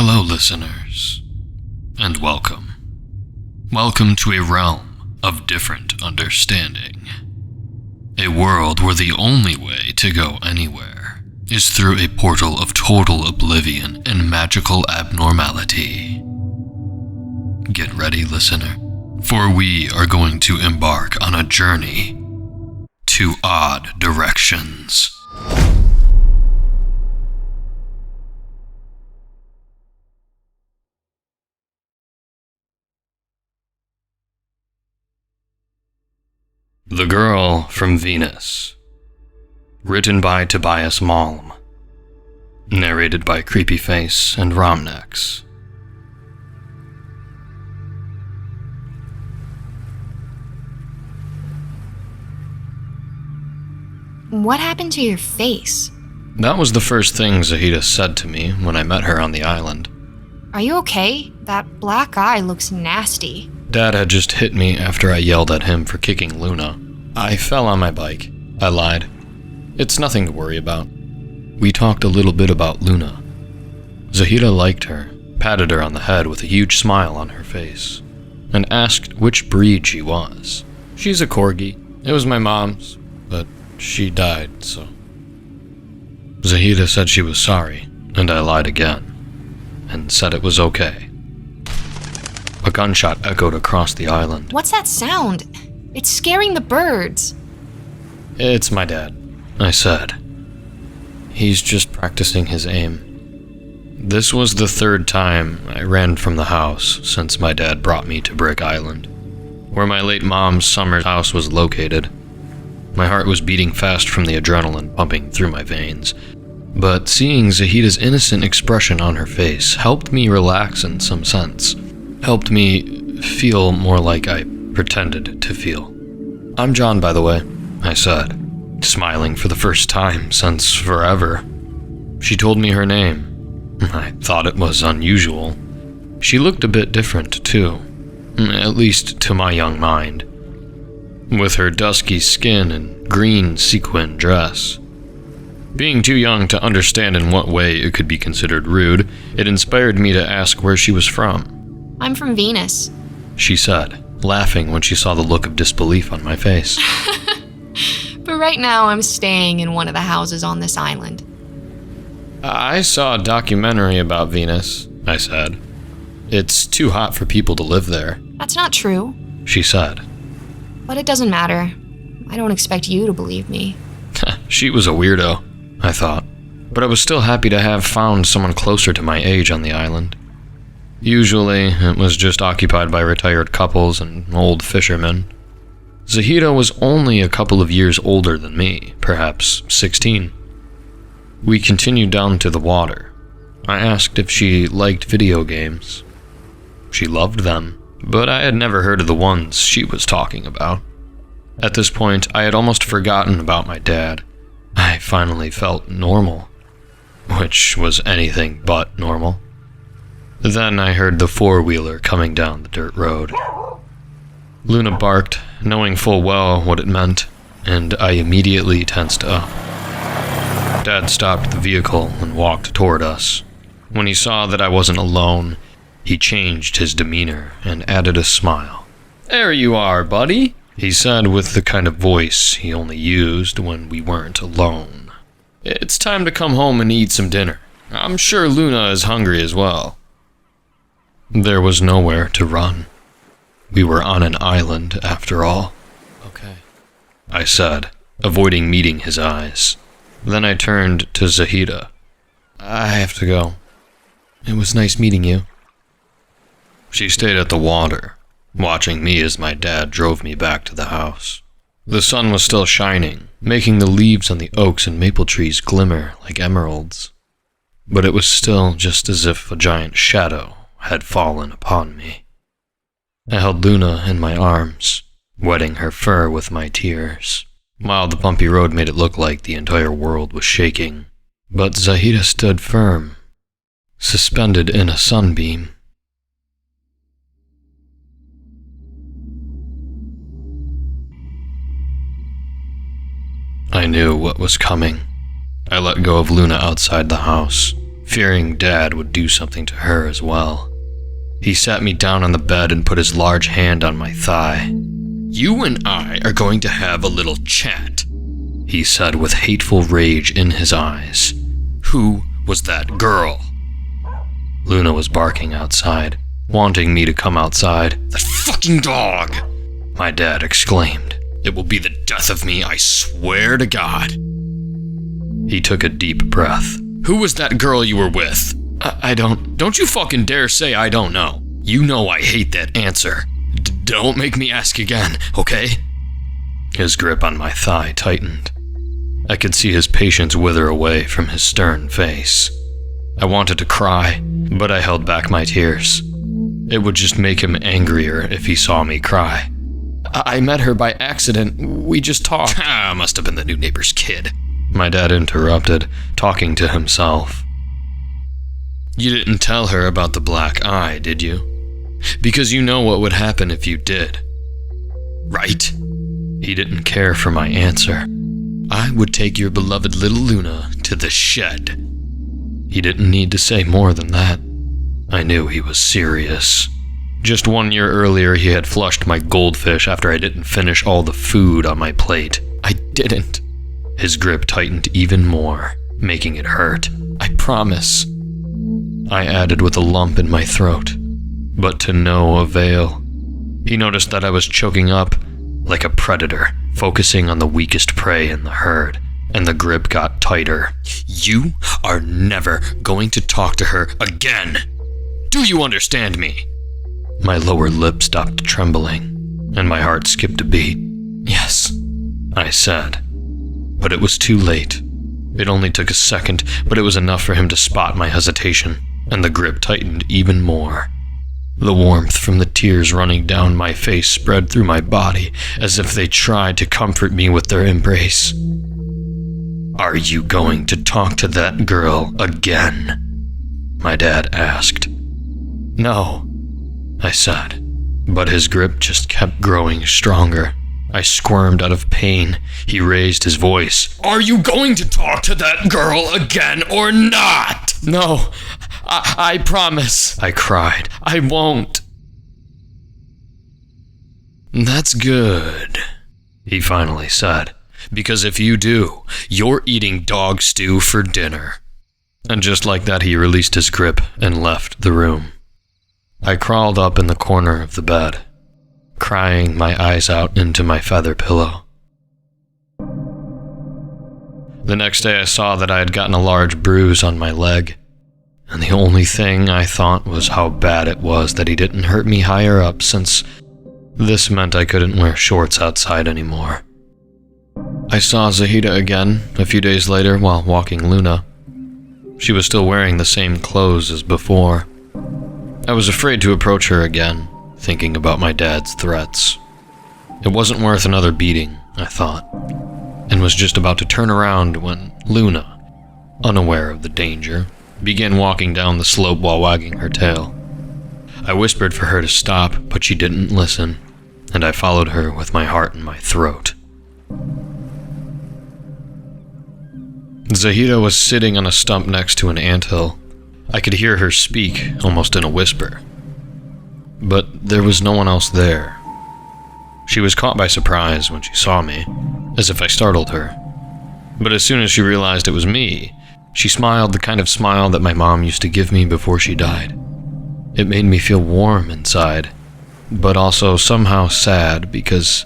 Hello, listeners, and welcome. Welcome to a realm of different understanding. A world where the only way to go anywhere is through a portal of total oblivion and magical abnormality. Get ready, listener, for we are going to embark on a journey to odd directions. The Girl from Venus. Written by Tobias Malm. Narrated by Creepyface and RomNex. What happened to your face? That was the first thing Zahida said to me when I met her on the island. Are you okay? That black eye looks nasty. Dad had just hit me after I yelled at him for kicking Luna. I fell on my bike. I lied. It's nothing to worry about. We talked a little bit about Luna. Zahida liked her, patted her on the head with a huge smile on her face, and asked which breed she was. She's a corgi. It was my mom's, but she died, so. Zahida said she was sorry, and I lied again, and said it was okay. A gunshot echoed across the island. What's that sound? It's scaring the birds. It's my dad, I said. He's just practicing his aim. This was the third time I ran from the house since my dad brought me to Brick Island, where my late mom's summer house was located. My heart was beating fast from the adrenaline pumping through my veins, but seeing Zahida's innocent expression on her face helped me relax in some sense. Helped me feel more like I pretended to feel. I'm John, by the way, I said, smiling for the first time since forever. She told me her name. I thought it was unusual. She looked a bit different, too, at least to my young mind, with her dusky skin and green sequin dress. Being too young to understand in what way it could be considered rude, it inspired me to ask where she was from. I'm from Venus, she said, laughing when she saw the look of disbelief on my face. but right now I'm staying in one of the houses on this island. I saw a documentary about Venus, I said. It's too hot for people to live there. That's not true, she said. But it doesn't matter. I don't expect you to believe me. She was a weirdo, I thought, but I was still happy to have found someone closer to my age on the island. Usually, it was just occupied by retired couples and old fishermen. Zahida was only a couple of years older than me, perhaps 16. We continued down to the water. I asked if she liked video games. She loved them, but I had never heard of the ones she was talking about. At this point, I had almost forgotten about my dad. I finally felt normal, which was anything but normal. Then I heard the four-wheeler coming down the dirt road. Luna barked, knowing full well what it meant, and I immediately tensed up. Dad stopped the vehicle and walked toward us. When he saw that I wasn't alone, he changed his demeanor and added a smile. "There you are, buddy," he said with the kind of voice he only used when we weren't alone. "It's time to come home and eat some dinner. I'm sure Luna is hungry as well." There was nowhere to run. We were on an island, after all. "Okay," I said, avoiding meeting his eyes. Then I turned to Zahida. "I have to go. It was nice meeting you." She stayed at the water, watching me as my dad drove me back to the house. The sun was still shining, making the leaves on the oaks and maple trees glimmer like emeralds. But it was still just as if a giant shadow had fallen upon me. I held Luna in my arms, wetting her fur with my tears, while the bumpy road made it look like the entire world was shaking. But Zahida stood firm, suspended in a sunbeam. I knew what was coming. I let go of Luna outside the house, fearing Dad would do something to her as well. He sat me down on the bed and put his large hand on my thigh. "You and I are going to have a little chat," he said with hateful rage in his eyes. "Who was that girl?" Luna was barking outside, wanting me to come outside. "That fucking dog!" my dad exclaimed. "It will be the death of me, I swear to God." He took a deep breath. "Who was that girl you were with?" I don't you fucking dare say I don't know. You know I hate that answer. Don't make me ask again, okay?" His grip on my thigh tightened. I could see his patience wither away from his stern face. I wanted to cry, but I held back my tears. It would just make him angrier if he saw me cry. I met her by accident. We just talked." "Must have been the new neighbor's kid," my dad interrupted, talking to himself. "You didn't tell her about the black eye, did you? Because you know what would happen if you did. Right?" He didn't care for my answer. "I would take your beloved little Luna to the shed." He didn't need to say more than that. I knew he was serious. Just 1 year earlier, he had flushed my goldfish after I didn't finish all the food on my plate. I didn't. His grip tightened even more, making it hurt. "I promise," I added with a lump in my throat, but to no avail. He noticed that I was choking up like a predator, focusing on the weakest prey in the herd, and the grip got tighter. "You are never going to talk to her again. Do you understand me?" My lower lip stopped trembling, and my heart skipped a beat. "Yes," I said. But it was too late. It only took a second, but it was enough for him to spot my hesitation, and the grip tightened even more. The warmth from the tears running down my face spread through my body as if they tried to comfort me with their embrace. "Are you going to talk to that girl again?" my dad asked. "No," I said, but his grip just kept growing stronger. I squirmed out of pain. He raised his voice. "Are you going to talk to that girl again or not?" "No, I promise," I cried. "I won't." "That's good," he finally said, "because if you do, you're eating dog stew for dinner." And just like that, he released his grip and left the room. I crawled up in the corner of the bed, crying my eyes out into my feather pillow. The next day I saw that I had gotten a large bruise on my leg, and the only thing I thought was how bad it was that he didn't hurt me higher up, since this meant I couldn't wear shorts outside anymore. I saw Zahida again a few days later while walking Luna. She was still wearing the same clothes as before. I was afraid to approach her again, thinking about my dad's threats. It wasn't worth another beating, I thought, and was just about to turn around when Luna, unaware of the danger, began walking down the slope while wagging her tail. I whispered for her to stop, but she didn't listen, and I followed her with my heart in my throat. Zahida was sitting on a stump next to an anthill. I could hear her speak, almost in a whisper. But there was no one else there. She was caught by surprise when she saw me, as if I startled her. But as soon as she realized it was me, she smiled the kind of smile that my mom used to give me before she died. It made me feel warm inside, but also somehow sad because,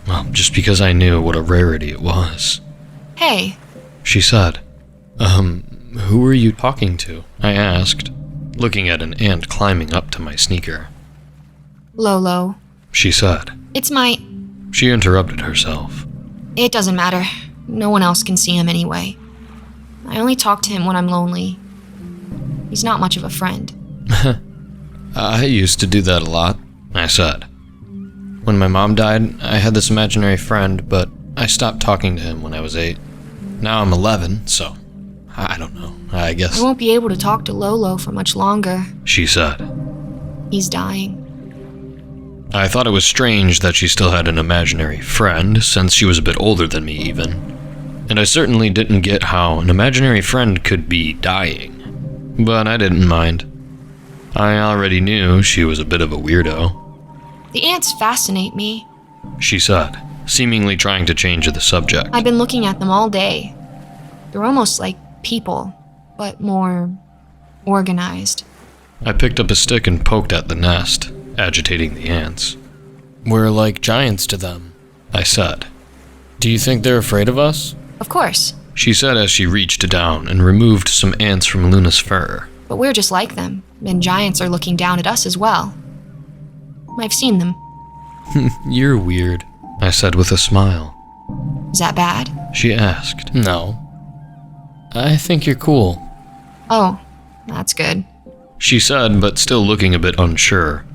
well, just because I knew what a rarity it was. "Hey," she said. Who were you talking to?" I asked, looking at an ant climbing up to my sneaker. "Lolo," she said. "It's my..." She interrupted herself. "It doesn't matter. No one else can see him anyway. I only talk to him when I'm lonely. He's not much of a friend." "I used to do that a lot," I said. "When my mom died, I had this imaginary friend, but I stopped talking to him when I was 8. Now I'm 11, so I don't know, I guess." "I won't be able to talk to Lolo for much longer," she said. "He's dying." I thought it was strange that she still had an imaginary friend, since she was a bit older than me even. and I certainly didn't get how an imaginary friend could be dying. But I didn't mind. I already knew she was a bit of a weirdo. The ants fascinate me. She said, seemingly trying to change the subject. I've been looking at them all day. They're almost like people, but more organized. I picked up a stick and poked at the nest, agitating the ants. We're like giants to them, I said. Do you think they're afraid of us? Of course, She said as she reached down and removed some ants from Luna's fur. but we're just like them, and giants are looking down at us as well. I've seen them. You're weird, I said with a smile. Is that bad? She asked. No. I think you're cool. Oh, that's good. She said, but still looking a bit unsure.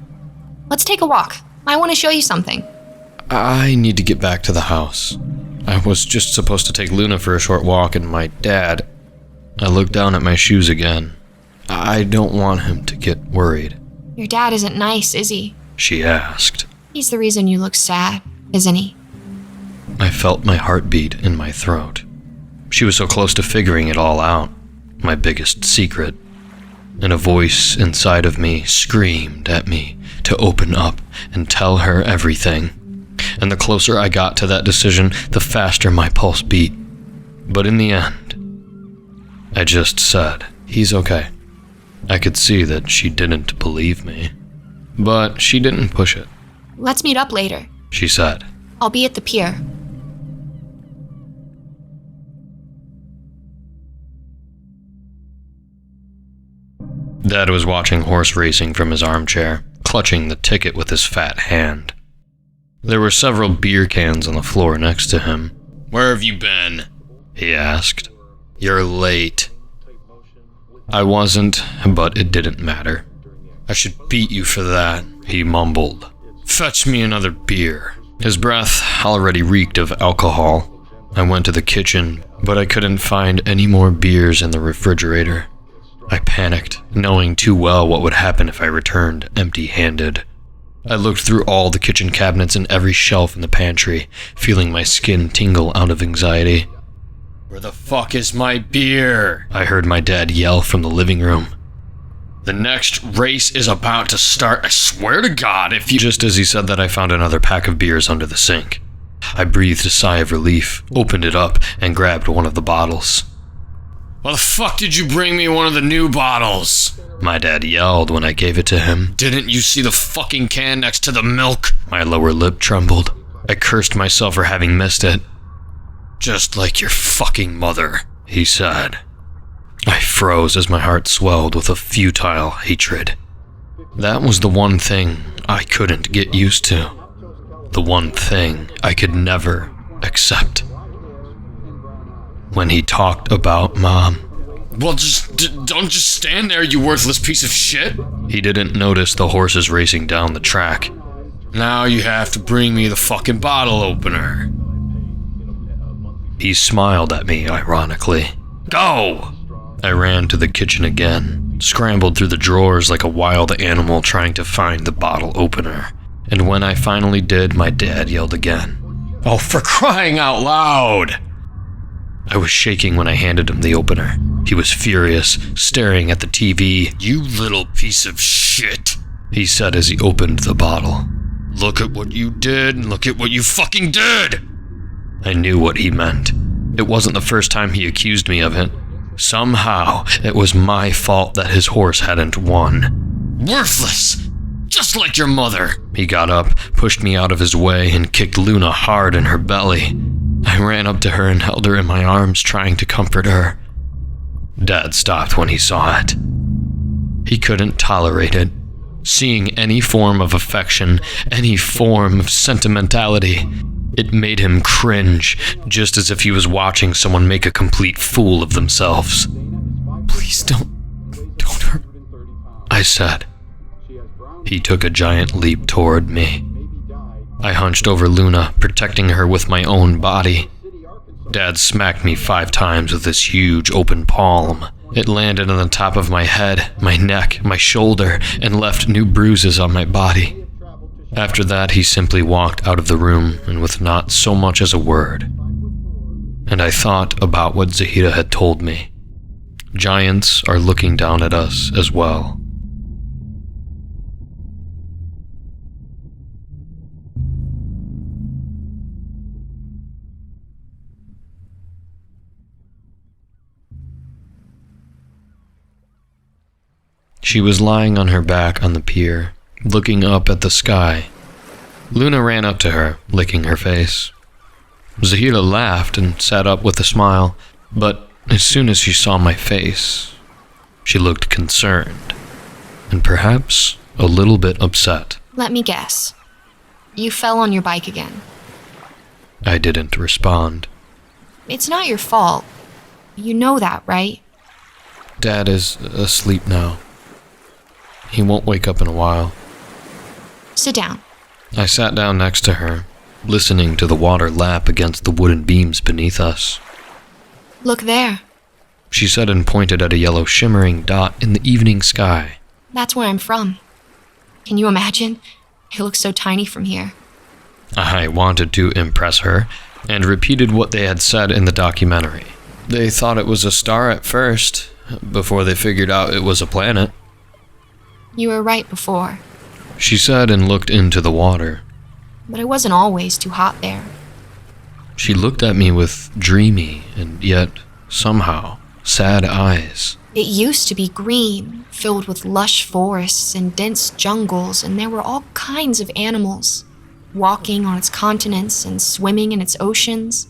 Let's take a walk. I want to show you something. I need to get back to the house. I was just supposed to take Luna for a short walk, and my dad... I looked down at my shoes again. I don't want him to get worried. Your dad isn't nice, is he? She asked. He's the reason you look sad, isn't he? I felt my heartbeat in my throat. She was so close to figuring it all out, my biggest secret. And a voice inside of me screamed at me to open up and tell her everything. And the closer I got to that decision, the faster my pulse beat. But in the end, I just said, "He's okay." I could see that she didn't believe me. But she didn't push it. Let's meet up later. She said. I'll be at the pier. Dad was watching horse racing from his armchair, clutching the ticket with his fat hand. There were several beer cans on the floor next to him. "Where have you been?" he asked. "You're late." I wasn't, but it didn't matter. "I should beat you for that," he mumbled. "Fetch me another beer." His breath already reeked of alcohol. I went to the kitchen, but I couldn't find any more beers in the refrigerator. I panicked, knowing too well what would happen if I returned empty-handed. I looked through all the kitchen cabinets and every shelf in the pantry, feeling my skin tingle out of anxiety. "Where the fuck is my beer?" I heard my dad yell from the living room. "The next race is about to start, I swear to God, if you..." Just as he said that, I found another pack of beers under the sink. I breathed a sigh of relief, opened it up, and grabbed one of the bottles. "Why the fuck did you bring me one of the new bottles?" my dad yelled when I gave it to him. "Didn't you see the fucking can next to the milk?" My lower lip trembled. I cursed myself for having missed it. "Just like your fucking mother," he said. I froze as my heart swelled with a futile hatred. That was the one thing I couldn't get used to. The one thing I could never accept. When he talked about Mom. "Well, don't just stand there, you worthless piece of shit." He didn't notice the horses racing down the track. "Now you have to bring me the fucking bottle opener." He smiled at me ironically. "Go!" I ran to the kitchen again, scrambled through the drawers like a wild animal trying to find the bottle opener. And when I finally did, my dad yelled again. "Oh, for crying out loud!" I was shaking when I handed him the opener. He was furious, staring at the TV. "You little piece of shit," he said as he opened the bottle. "Look at what you did, and look at what you fucking did!" I knew what he meant. It wasn't the first time he accused me of it. Somehow, it was my fault that his horse hadn't won. "Worthless! Just like your mother!" He got up, pushed me out of his way, and kicked Luna hard in her belly. I ran up to her and held her in my arms, trying to comfort her. Dad stopped when he saw it. He couldn't tolerate it. Seeing any form of affection, any form of sentimentality, it made him cringe, just as if he was watching someone make a complete fool of themselves. "Please don't hurt," I said. He took a giant leap toward me. I hunched over Luna, protecting her with my own body. Dad smacked me 5 times with his huge open palm. It landed on the top of my head, my neck, my shoulder, and left new bruises on my body. After that, he simply walked out of the room, and with not so much as a word. and I thought about what Zahida had told me. Giants are looking down at us as well. She was lying on her back on the pier, looking up at the sky. Luna ran up to her, licking her face. Zahida laughed and sat up with a smile, but as soon as she saw my face, she looked concerned, and perhaps a little bit upset. Let me guess. You fell on your bike again. I didn't respond. It's not your fault. You know that, right? Dad is asleep now. He won't wake up in a while. Sit down. I sat down next to her, listening to the water lap against the wooden beams beneath us. Look there. She said and pointed at a yellow shimmering dot in the evening sky. That's where I'm from. Can you imagine? It looks so tiny from here. I wanted to impress her, and repeated what they had said in the documentary. They thought it was a star at first, before they figured out it was a planet. You were right before. She said and looked into the water. But it wasn't always too hot there. She looked at me with dreamy and yet, somehow, sad eyes. It used to be green, filled with lush forests and dense jungles, and there were all kinds of animals, walking on its continents and swimming in its oceans.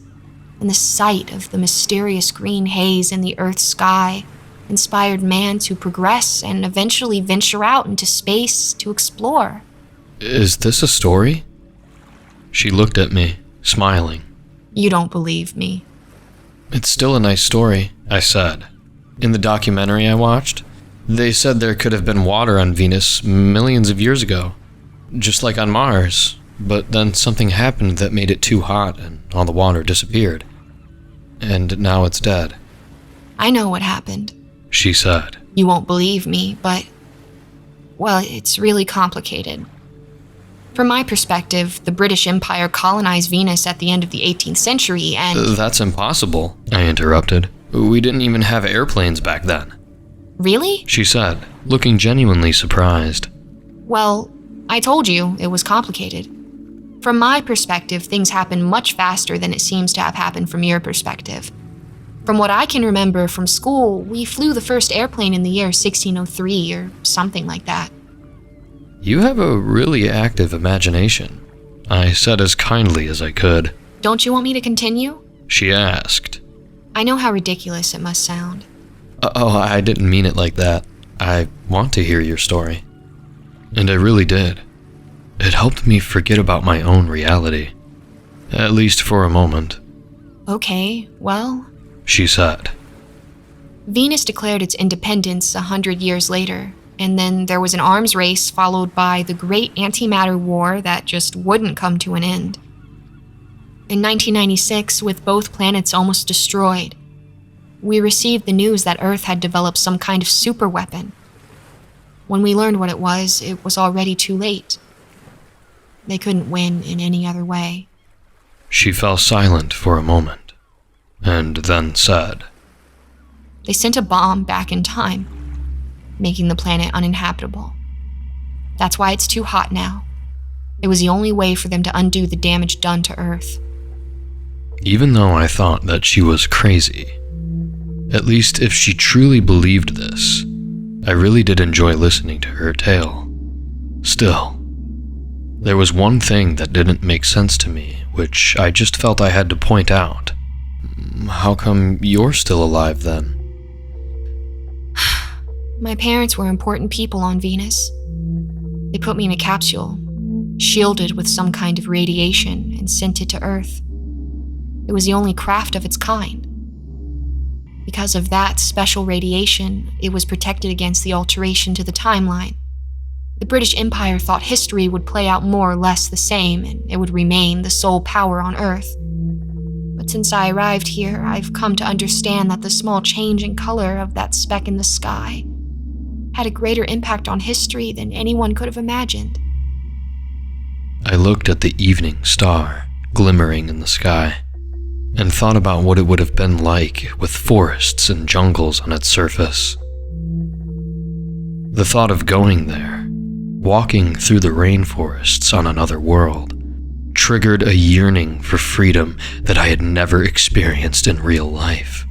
And the sight of the mysterious green haze in the Earth's sky inspired man to progress and eventually venture out into space to explore. Is this a story? She looked at me, smiling. You don't believe me. It's still a nice story, I said. In the documentary I watched, they said there could have been water on Venus millions of years ago, just like on Mars, but then something happened that made it too hot and all the water disappeared. And now it's dead. I know what happened. She said. You won't believe me, but, well, it's really complicated. From my perspective, the British Empire colonized Venus at the end of the 18th century and... That's impossible, I interrupted. We didn't even have airplanes back then. Really? She said, looking genuinely surprised. Well, I told you it was complicated. From my perspective, things happened much faster than it seems to have happened from your perspective. From what I can remember from school, we flew the first airplane in the year 1603 or something like that. You have a really active imagination, I said as kindly as I could. Don't you want me to continue? She asked. I know how ridiculous it must sound. Oh, I didn't mean it like that. I want to hear your story. And I really did. It helped me forget about my own reality. At least for a moment. Okay, well... She said. Venus declared its independence 100 years later, and then there was an arms race followed by the Great Antimatter War that just wouldn't come to an end. In 1996, with both planets almost destroyed, we received the news that Earth had developed some kind of superweapon. When we learned what it was already too late. They couldn't win in any other way. She fell silent for a moment, and then said, They sent a bomb back in time, making the planet uninhabitable. That's why it's too hot now. It was the only way for them to undo the damage done to Earth. Even though I thought that she was crazy, at least if she truly believed this, I really did enjoy listening to her tale. Still, there was one thing that didn't make sense to me, which I just felt I had to point out. How come you're still alive then? My parents were important people on Venus. They put me in a capsule, shielded with some kind of radiation, and sent it to Earth. It was the only craft of its kind. Because of that special radiation, it was protected against the alteration to the timeline. The British Empire thought history would play out more or less the same, and it would remain the sole power on Earth. But since I arrived here, I've come to understand that the small change in color of that speck in the sky had a greater impact on history than anyone could have imagined. I looked at the evening star glimmering in the sky, and thought about what it would have been like with forests and jungles on its surface. The thought of going there, walking through the rainforests on another world, triggered a yearning for freedom that I had never experienced in real life.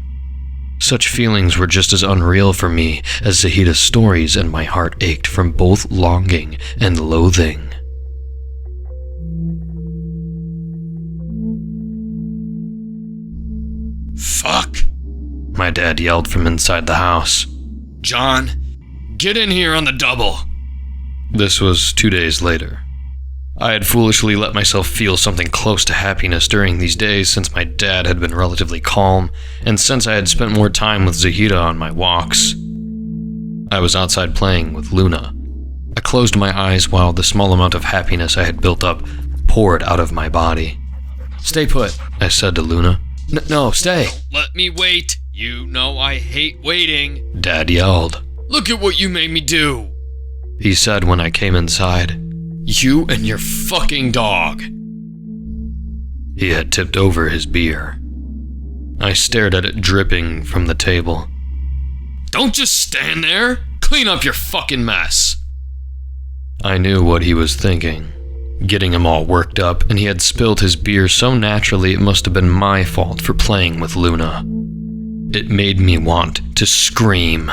Such feelings were just as unreal for me as Zahida's stories, and my heart ached from both longing and loathing. Fuck! My dad yelled from inside the house. John, get in here on the double! This was 2 days later. I had foolishly let myself feel something close to happiness during these days since my dad had been relatively calm, and since I had spent more time with Zahida on my walks. I was outside playing with Luna. I closed my eyes while the small amount of happiness I had built up poured out of my body. Stay put, I said to Luna. No, stay. Let me wait. You know I hate waiting. Dad yelled. Look at what you made me do. He said when I came inside. You and your fucking dog. He had tipped over his beer. I stared at it dripping from the table. Don't just stand there. Clean up your fucking mess. I knew what he was thinking, getting him all worked up, and he had spilled his beer so naturally it must have been my fault for playing with Luna. It made me want to scream.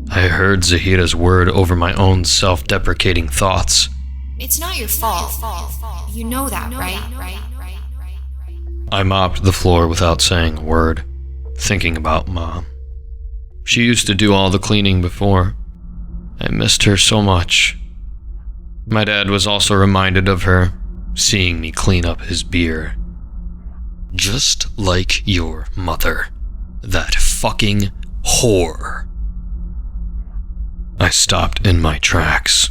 I heard Zahida's word over my own self-deprecating thoughts. It's not your fault. You know that, right? I mopped the floor without saying a word, thinking about Mom. She used to do all the cleaning before. I missed her so much. My dad was also reminded of her, seeing me clean up his beer. Just like your mother. That fucking whore. I stopped in my tracks.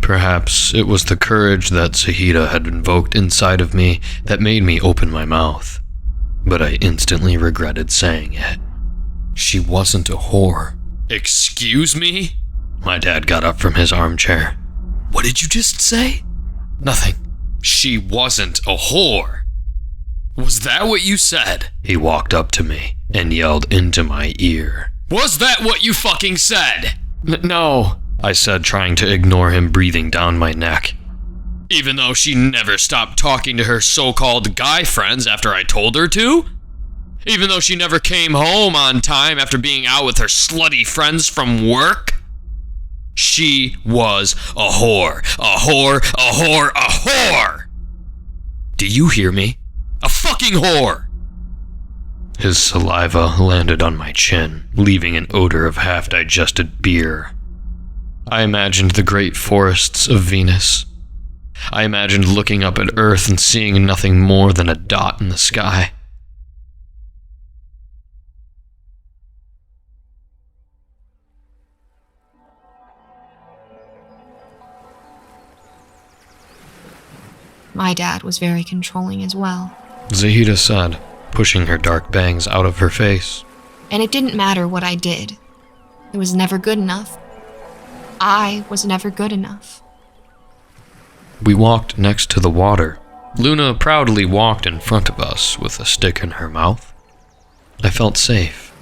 Perhaps it was the courage that Zahida had invoked inside of me that made me open my mouth, but I instantly regretted saying it. She wasn't a whore. Excuse me? My dad got up from his armchair. What did you just say? Nothing. She wasn't a whore. Was that what you said? He walked up to me and yelled into my ear. Was that what you fucking said? No, I said, trying to ignore him breathing down my neck. Even though she never stopped talking to her so-called guy friends after I told her to? Even though she never came home on time after being out with her slutty friends from work? She was a whore. A whore, a whore, a whore! Do you hear me? A fucking whore! His saliva landed on my chin, leaving an odor of half-digested beer. I imagined the great forests of Venus. I imagined looking up at Earth and seeing nothing more than a dot in the sky. My dad was very controlling as well. Zahida said, pushing her dark bangs out of her face. And it didn't matter what I did. It was never good enough. I was never good enough. We walked next to the water. Luna proudly walked in front of us with a stick in her mouth. I felt safe,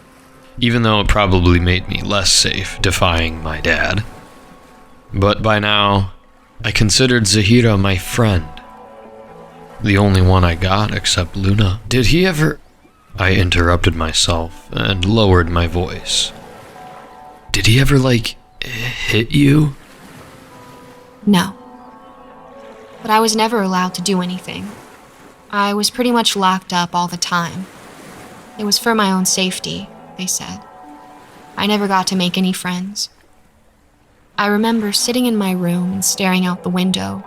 even though it probably made me less safe defying my dad. But by now, I considered Zahida my friend. The only one I got except Luna. Did he ever... I interrupted myself and lowered my voice. Did he ever, hit you? No. But I was never allowed to do anything. I was pretty much locked up all the time. It was for my own safety, they said. I never got to make any friends. I remember sitting in my room and staring out the window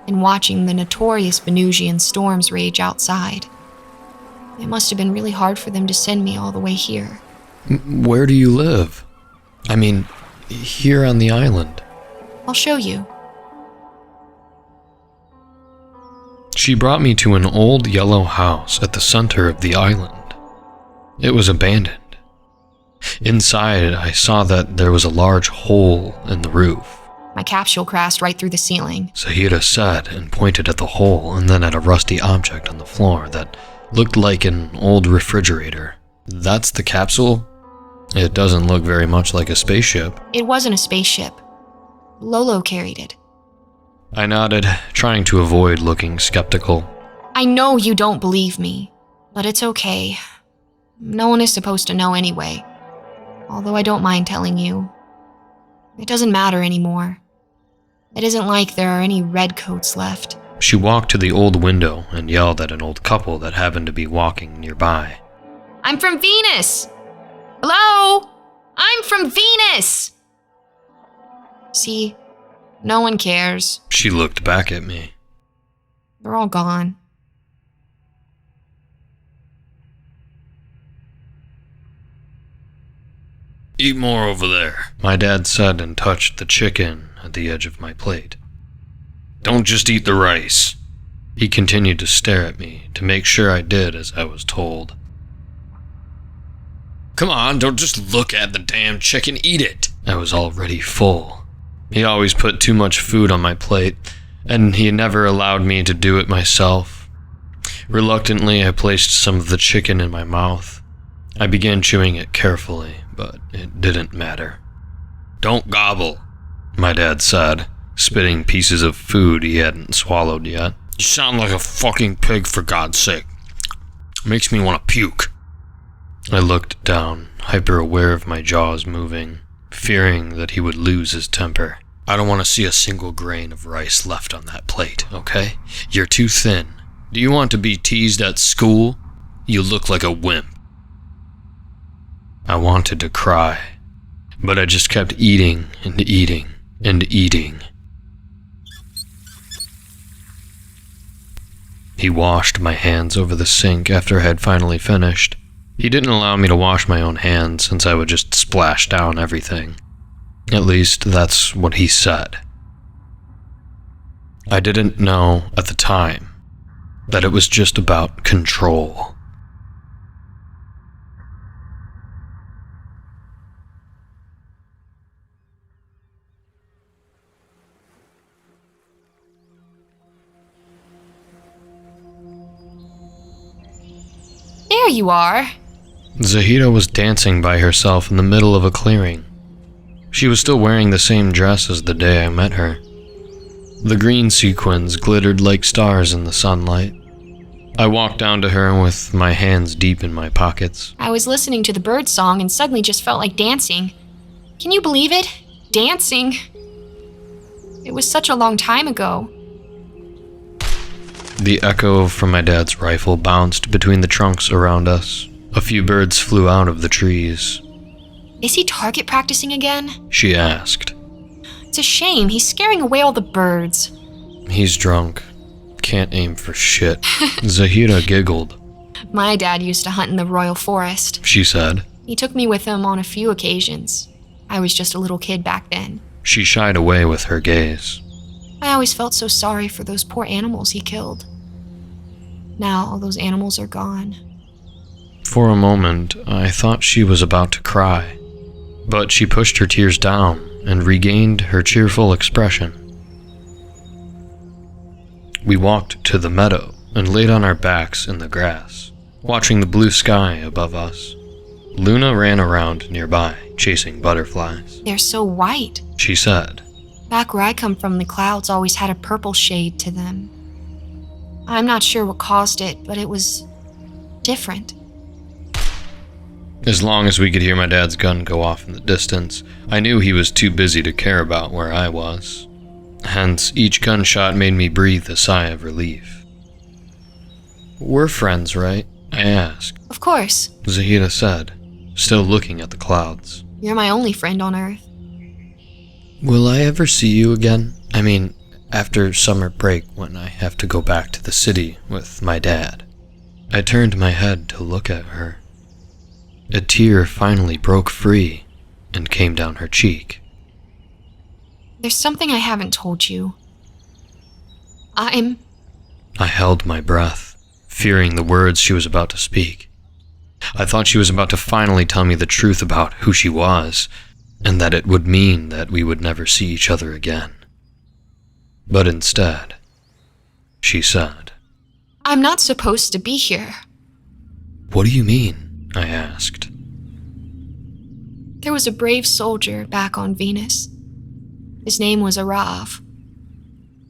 and watching the notorious Venusian storms rage outside. It must have been really hard for them to send me all the way here. Where do you live? I mean, here on the island. I'll show you. She brought me to an old yellow house at the center of the island. It was abandoned. Inside, I saw that there was a large hole in the roof. My capsule crashed right through the ceiling. Zahida said and pointed at the hole and then at a rusty object on the floor that Looked like an old refrigerator. That's the capsule? It doesn't look very much like a spaceship. It wasn't a spaceship. Lolo carried it. I nodded, trying to avoid looking skeptical. I know you don't believe me, but it's okay. No one is supposed to know anyway. Although I don't mind telling you. It doesn't matter anymore. It isn't like there are any redcoats left. She walked to the old window and yelled at an old couple that happened to be walking nearby. I'm from Venus! Hello? I'm from Venus! See, no one cares. She looked back at me. They're all gone. Eat more over there, my dad said and touched the chicken at the edge of my plate. Don't just eat the rice. He continued to stare at me to make sure I did as I was told. Come on, don't just look at the damn chicken, eat it. I was already full. He always put too much food on my plate, and he never allowed me to do it myself. Reluctantly, I placed some of the chicken in my mouth. I began chewing it carefully, but it didn't matter. Don't gobble, my dad said, spitting pieces of food he hadn't swallowed yet. You sound like a fucking pig, for God's sake. Makes me want to puke. I looked down, hyper-aware of my jaws moving, fearing that he would lose his temper. I don't want to see a single grain of rice left on that plate, okay? You're too thin. Do you want to be teased at school? You look like a wimp. I wanted to cry, but I just kept eating and eating and eating. He washed my hands over the sink after I had finally finished. He didn't allow me to wash my own hands since I would just splash down everything. At least that's what he said. I didn't know at the time that it was just about control. There you are. Zahida was dancing by herself in the middle of a clearing. She was still wearing the same dress as the day I met her. The green sequins glittered like stars in the sunlight. I walked down to her with my hands deep in my pockets. I was listening to the bird song and suddenly just felt like dancing. Can you believe it? Dancing. It was such a long time ago. The echo from my dad's rifle bounced between the trunks around us. A few birds flew out of the trees. Is he target practicing again? She asked. It's a shame. He's scaring away all the birds. He's drunk. Can't aim for shit. Zahida giggled. My dad used to hunt in the Royal Forest. She said. He took me with him on a few occasions. I was just a little kid back then. She shied away with her gaze. I always felt so sorry for those poor animals he killed. Now all those animals are gone. For a moment, I thought she was about to cry, but she pushed her tears down and regained her cheerful expression. We walked to the meadow and laid on our backs in the grass, watching the blue sky above us. Luna ran around nearby, chasing butterflies. They're so white, she said. Back where I come from, the clouds always had a purple shade to them. I'm not sure what caused it, but it was different. As long as we could hear my dad's gun go off in the distance, I knew he was too busy to care about where I was. Hence, each gunshot made me breathe a sigh of relief. We're friends, right? I asked. Of course. Zahida said, still looking at the clouds. You're my only friend on Earth. Will I ever see you again? I mean, after summer break when I have to go back to the city with my dad. I turned my head to look at her. A tear finally broke free and came down her cheek. There's something I haven't told you. I held my breath, fearing the words she was about to speak. I thought she was about to finally tell me the truth about who she was, and that it would mean that we would never see each other again. But instead, she said, I'm not supposed to be here. What do you mean? I asked. There was a brave soldier back on Venus. His name was Arav.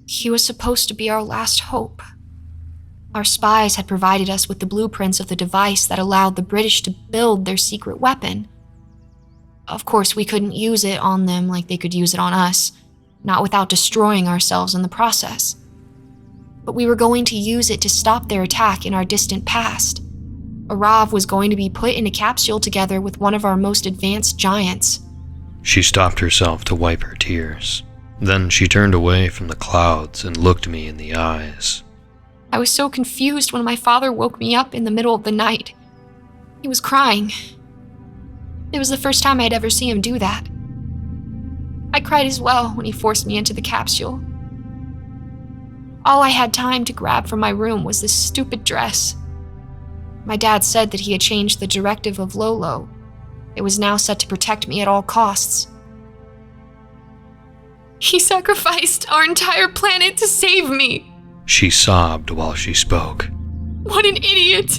He was supposed to be our last hope. Our spies had provided us with the blueprints of the device that allowed the British to build their secret weapon. Of course, we couldn't use it on them like they could use it on us, not without destroying ourselves in the process. But we were going to use it to stop their attack in our distant past. Arav was going to be put in a capsule together with one of our most advanced giants. She stopped herself to wipe her tears. Then she turned away from the clouds and looked me in the eyes. I was so confused when my father woke me up in the middle of the night. He was crying. It was the first time I'd ever seen him do that. I cried as well when he forced me into the capsule. All I had time to grab from my room was this stupid dress. My dad said that he had changed the directive of Lolo. It was now set to protect me at all costs. He sacrificed our entire planet to save me. She sobbed while she spoke. What an idiot.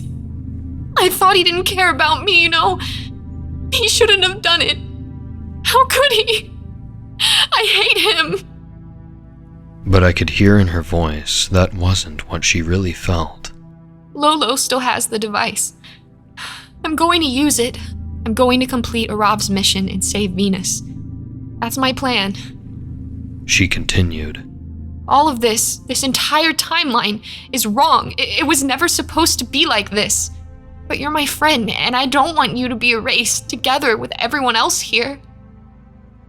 I thought he didn't care about me, you know. He shouldn't have done it. How could he? I hate him. But I could hear in her voice that wasn't what she really felt. Lolo still has the device. I'm going to use it. I'm going to complete Arav's mission and save Venus. That's my plan. She continued. All of this entire timeline is wrong. It was never supposed to be like this. But you're my friend, and I don't want you to be erased together with everyone else here.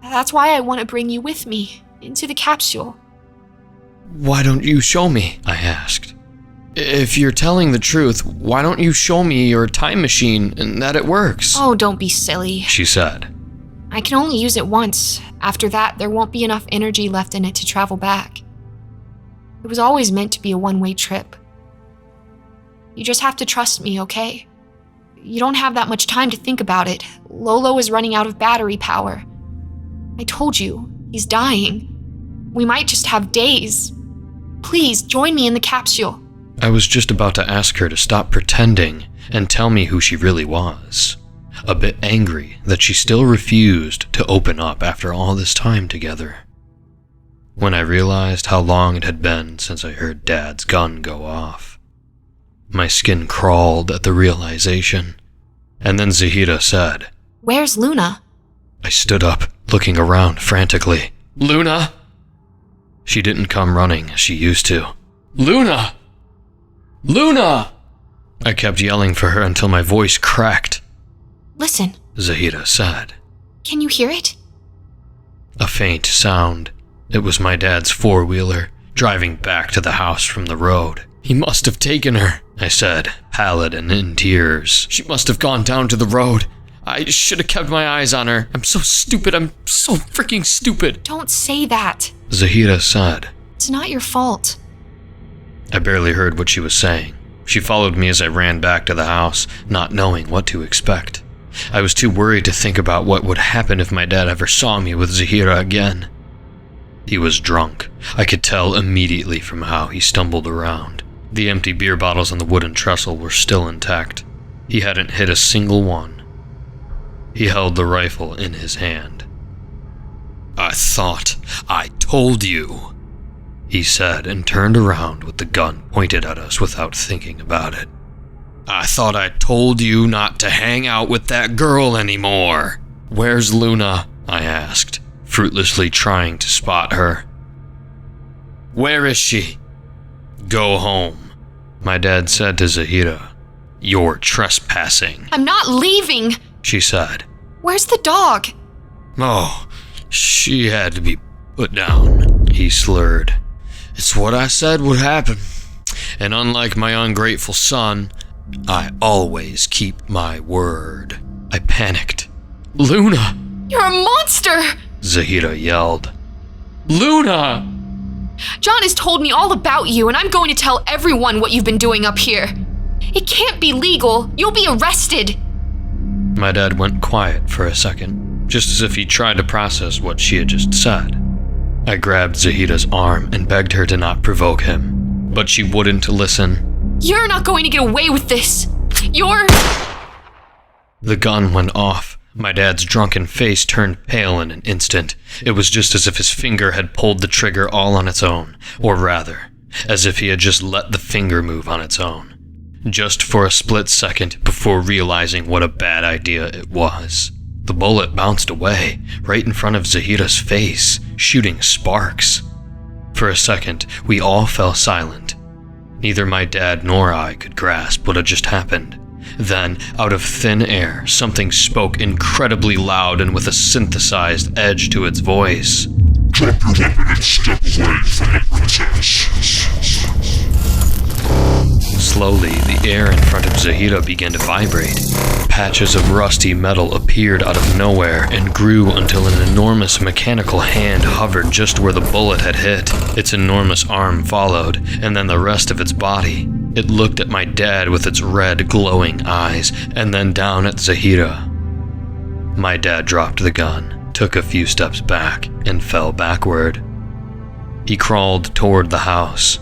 That's why I want to bring you with me into the capsule. Why don't you show me? I asked. If you're telling the truth, why don't you show me your time machine and that it works? Oh, don't be silly, she said. I can only use it once. After that, there won't be enough energy left in it to travel back. It was always meant to be a one-way trip. You just have to trust me, okay? You don't have that much time to think about it. Lolo is running out of battery power. I told you, he's dying. We might just have days. Please, join me in the capsule. I was just about to ask her to stop pretending and tell me who she really was. A bit angry that she still refused to open up after all this time together. When I realized how long it had been since I heard Dad's gun go off, my skin crawled at the realization. And then Zahida said, "Where's Luna?" I stood up, looking around frantically. Luna? She didn't come running as she used to. Luna! Luna! I kept yelling for her until my voice cracked. Listen, Zahida said. Can you hear it? A faint sound. It was my dad's four-wheeler, driving back to the house from the road. He must have taken her, I said, pallid and in tears. She must have gone down to the road. I should have kept my eyes on her. I'm so stupid. I'm so freaking stupid. Don't say that. Zahida said. It's not your fault. I barely heard what she was saying. She followed me as I ran back to the house, not knowing what to expect. I was too worried to think about what would happen if my dad ever saw me with Zahira again. He was drunk. I could tell immediately from how he stumbled around. The empty beer bottles on the wooden trestle were still intact. He hadn't hit a single one. He held the rifle in his hand. I thought I told you, he said, and turned around with the gun pointed at us without thinking about it. I thought I told you not to hang out with that girl anymore. Where's Luna? I asked, fruitlessly trying to spot her. Where is she? Go home, my dad said to Zahida. You're trespassing. I'm not leaving, she said. Where's the dog? Oh, she had to be put down, he slurred. It's what I said would happen. And unlike my ungrateful son, I always keep my word. I panicked. Luna! You're a monster! Zahida yelled. Luna! John has told me all about you, and I'm going to tell everyone what you've been doing up here. It can't be legal. You'll be arrested. My dad went quiet for a second, just as if he tried to process what she had just said. I grabbed Zahida's arm and begged her to not provoke him, but she wouldn't listen. You're not going to get away with this. You're... The gun went off. My dad's drunken face turned pale in an instant. It was just as if his finger had pulled the trigger all on its own, or rather, as if he had just let the finger move on its own. Just for a split second before realizing what a bad idea it was. The bullet bounced away, right in front of Zahida's face, shooting sparks. For a second, we all fell silent. Neither my dad nor I could grasp what had just happened. Then, out of thin air, something spoke incredibly loud and with a synthesized edge to its voice. Drop your weapon and step away from the princess. Slowly, the air in front of Zahida began to vibrate. Patches of rusty metal appeared out of nowhere and grew until an enormous mechanical hand hovered just where the bullet had hit. Its enormous arm followed, and then the rest of its body. It looked at my dad with its red, glowing eyes, and then down at Zahida. My dad dropped the gun, took a few steps back, and fell backward. He crawled toward the house.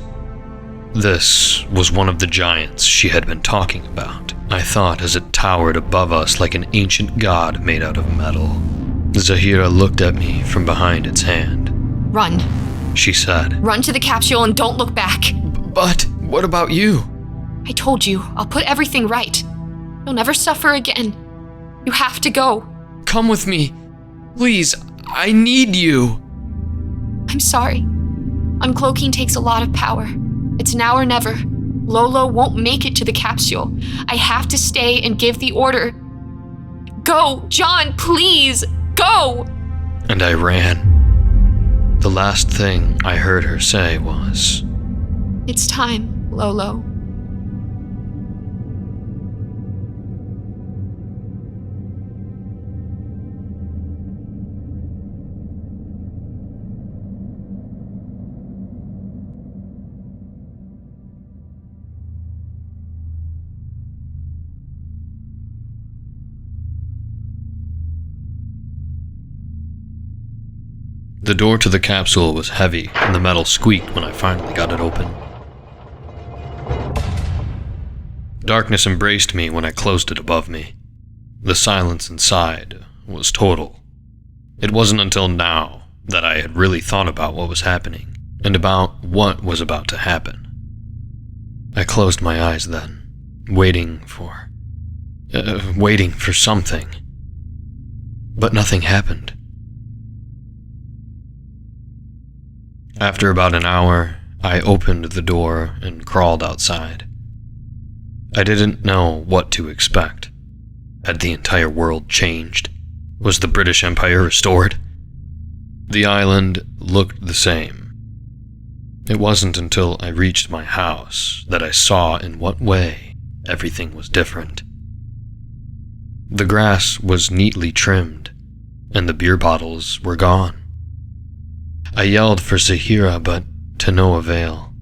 This was one of the giants she had been talking about, I thought, as it towered above us like an ancient god made out of metal. Zahida looked at me from behind its hand. Run. She said. Run to the capsule and don't look back. But what about you? I told you, I'll put everything right. You'll never suffer again. You have to go. Come with me. Please, I need you. I'm sorry. Uncloaking takes a lot of power. It's now or never. Lolo won't make it to the capsule. I have to stay and give the order. Go, John, please, go! And I ran. The last thing I heard her say was, It's time, Lolo. The door to the capsule was heavy, and the metal squeaked when I finally got it open. Darkness embraced me when I closed it above me. The silence inside was total. It wasn't until now that I had really thought about what was happening, and about what was about to happen. I closed my eyes then, waiting for something. But nothing happened. After about an hour, I opened the door and crawled outside. I didn't know what to expect. Had the entire world changed? Was the British Empire restored? The island looked the same. It wasn't until I reached my house that I saw in what way everything was different. The grass was neatly trimmed, and the beer bottles were gone. I yelled for Zahira, but to no avail.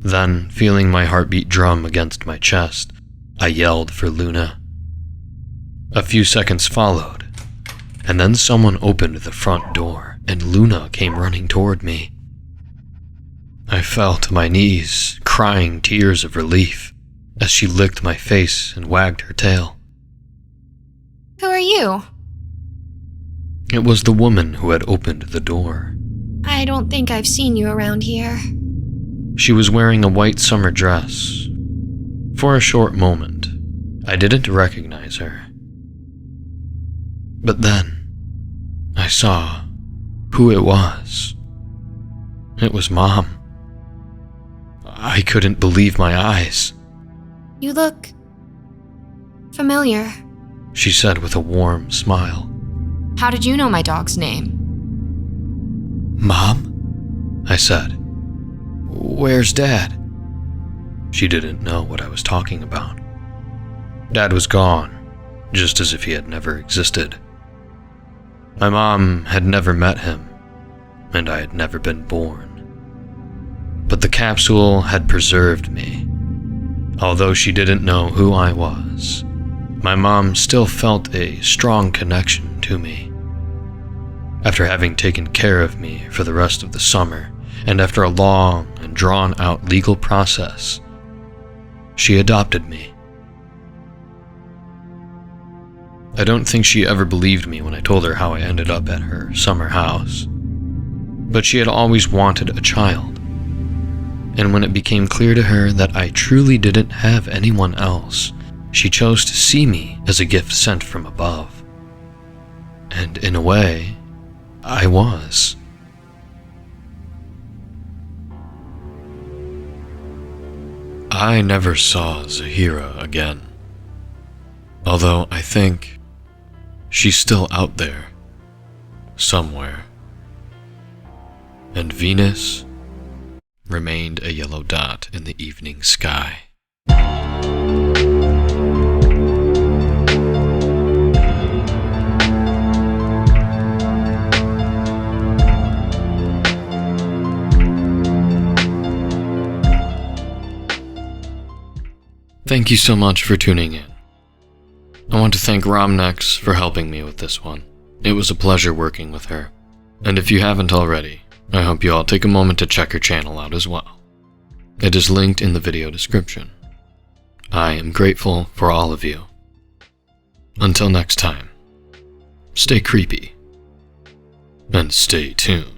Then, feeling my heartbeat drum against my chest, I yelled for Luna. A few seconds followed, and then someone opened the front door, and Luna came running toward me. I fell to my knees, crying tears of relief, as she licked my face and wagged her tail. Who are you? It was the woman who had opened the door. I don't think I've seen you around here. She was wearing a white summer dress. For a short moment, I didn't recognize her. But then, I saw who it was. It was Mom. I couldn't believe my eyes. You look familiar. She said with a warm smile. How did you know my dog's name? Mom? I said. Where's Dad? She didn't know what I was talking about. Dad was gone, just as if he had never existed. My mom had never met him, and I had never been born. But the capsule had preserved me. Although she didn't know who I was, my mom still felt a strong connection to me. After having taken care of me for the rest of the summer, and after a long and drawn-out legal process, she adopted me. I don't think she ever believed me when I told her how I ended up at her summer house. But she had always wanted a child. And when it became clear to her that I truly didn't have anyone else, she chose to see me as a gift sent from above. And in a way, I was. I never saw Zahira again. Although I think she's still out there, somewhere. And Venus remained a yellow dot in the evening sky. Thank you so much for tuning in. I want to thank RomNex for helping me with this one. It was a pleasure working with her. And if you haven't already, I hope you all take a moment to check her channel out as well. It is linked in the video description. I am grateful for all of you. Until next time, stay creepy and stay tuned.